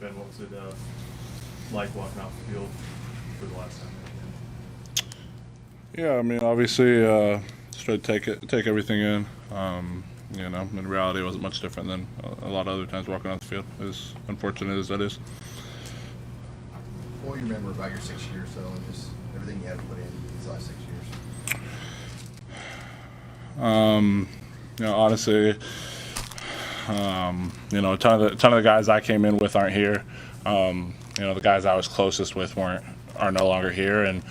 Ben, what was it like walking off the field for the last time? Yeah, I mean, obviously, just try to take everything in. In reality, it wasn't much different than a lot of other times walking off the field, as unfortunate as that is. What do you remember about your 6 years, though, and just everything you had to put in these last 6 years? Honestly, a ton of the guys I came in with aren't here. The guys I was closest with are no longer here, and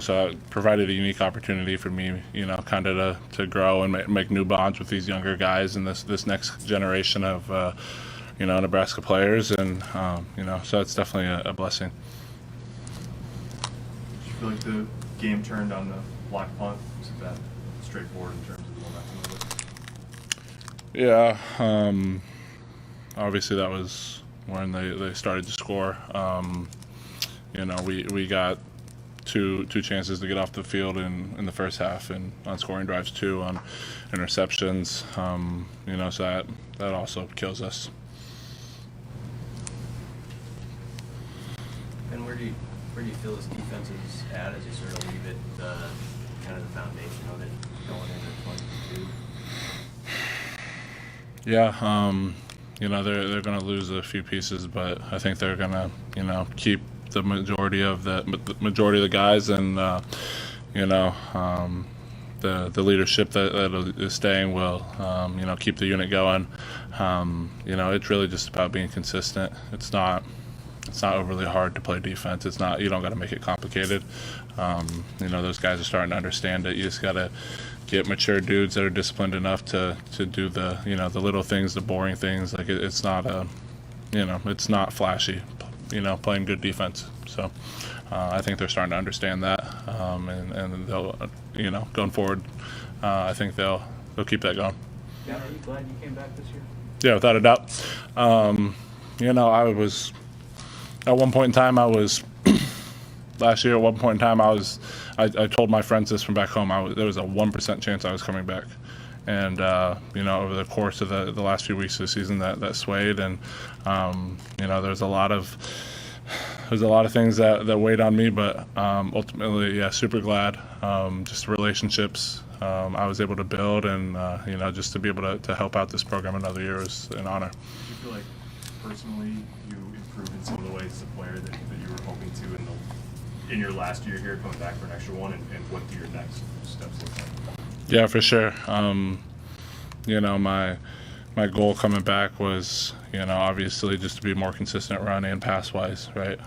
so it provided a unique opportunity for me, kind of to grow and make new bonds with these younger guys and this next generation of Nebraska players, and so it's definitely a blessing. Did you feel like the game turned on the block punt? Was it that straightforward in terms of the momentum of it? Yeah, obviously that was when they started to score. We got two chances to get off the field in the first half, and on scoring drives, 2 on interceptions. So that also kills us. And where do you feel this defense is at as you sort of leave it, kind of the foundation of it going into 22? Yeah, they're going to lose a few pieces, but I think they're going to keep the majority of the guys, and the leadership that is staying will keep the unit going. It's really just about being consistent. It's not overly hard to play defense. You don't got to make it complicated. Those guys are starting to understand it. You just got to get mature dudes that are disciplined enough to do the little things, the boring things. Like it's not flashy. Playing good defense. So I think they're starting to understand that, and they'll, going forward, I think they'll keep that going. Yeah, are you glad you came back this year? Yeah, without a doubt. I was at one point in time. Last year. At one point in time, I told my friends this from back home. There was a 1% chance I was coming back. And over the course of the last few weeks of the season, that swayed, and there's a lot of things that weighed on me, but ultimately, yeah, super glad. Just relationships I was able to build, and just to be able to help out this program another year is an honor. Do you feel like personally you improved in some of the ways as a player that you were hoping to in your last year here, coming back for an extra one, and what do your next steps look like? Yeah, for sure. My goal coming back was, obviously just to be more consistent run and pass wise, right?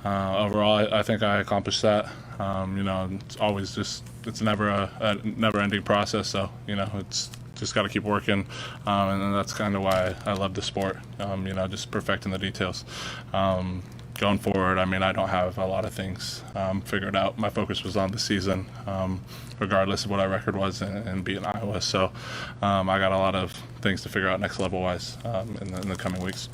Overall, I think I accomplished that. It's always it's never a never-ending process. So it's just got to keep working, and that's kind of why I love the sport. Just perfecting the details. Going forward, I don't have a lot of things figured out. My focus was on the season, regardless of what our record was and beating Iowa. So I got a lot of things to figure out next level-wise in the coming weeks.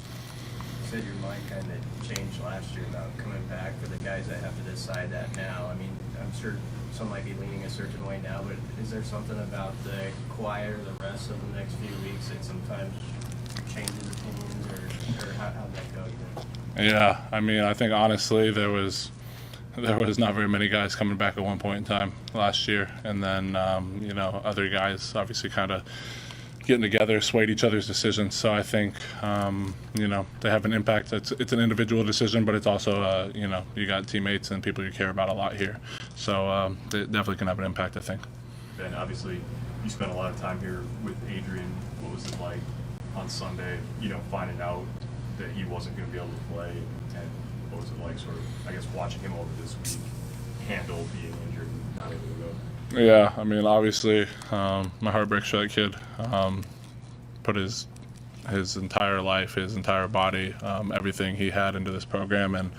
You said your mind kind of changed last year about coming back. For the guys that have to decide that now, I'm sure some might be leaning a certain way now, but is there something about the quiet or the rest of the next few weeks that sometimes changes opinions, or how'd that go, you think? Yeah, I think honestly there was not very many guys coming back at one point in time last year, and then other guys obviously kind of getting together swayed each other's decisions. So I think they have an impact. It's an individual decision, but it's also you got teammates and people you care about a lot here. So it definitely can have an impact, I think. Ben, obviously you spent a lot of time here with Adrian. What was it like on Sunday? Finding out that he wasn't going to be able to play, and what was it like sort of, I guess, watching him over this week handle being injured and not able to go? Yeah, obviously my heart breaks for that kid. Put his entire life, his entire body, everything he had into this program, and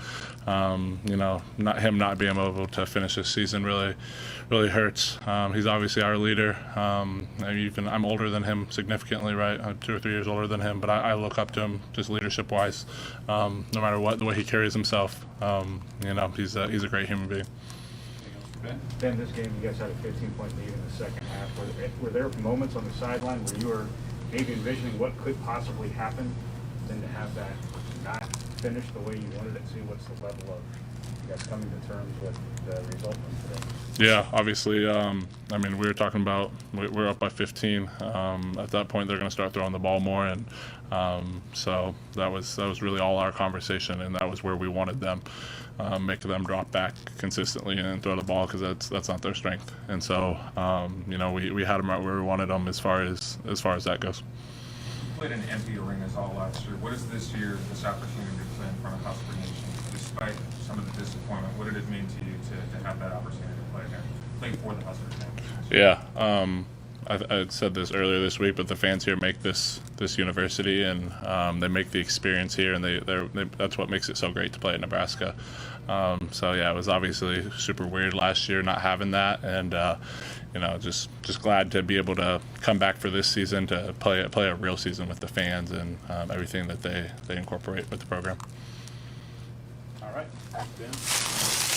not being able to finish this season really hurts. He's obviously our leader. I'm older than him significantly, right? I'm 2 or 3 years older than him, but I look up to him just leadership-wise. No matter what, the way he carries himself, he's a great human being. Ben, this game you guys had a 15-point lead in the second half. Were there moments on the sideline where you were maybe envisioning what could possibly happen then to have that not finish the way you wanted it to, what's the level of you guys coming to terms with the result from today? Yeah, obviously. I mean, we were talking about we're up by 15. At that point, they're going to start throwing the ball more, and so that was really all our conversation, and that was where we wanted them, make them drop back consistently and throw the ball because that's not their strength. And so, you know, we had them right where we wanted them as far as that goes. You played in empty arenas all last year. What is this year, this opportunity to play in front of Husker Nation, despite some of the disappointment? What did it mean to you to have that opportunity to play here, play for the Husker Nation? Yeah, I said this earlier this week, but the fans here make this university, and they make the experience here, and that's what makes it so great to play at Nebraska. So yeah, it was obviously super weird last year not having that, and you know, just glad to be able to come back for this season to play a real season with the fans and everything that they incorporate with the program. All right. Ben.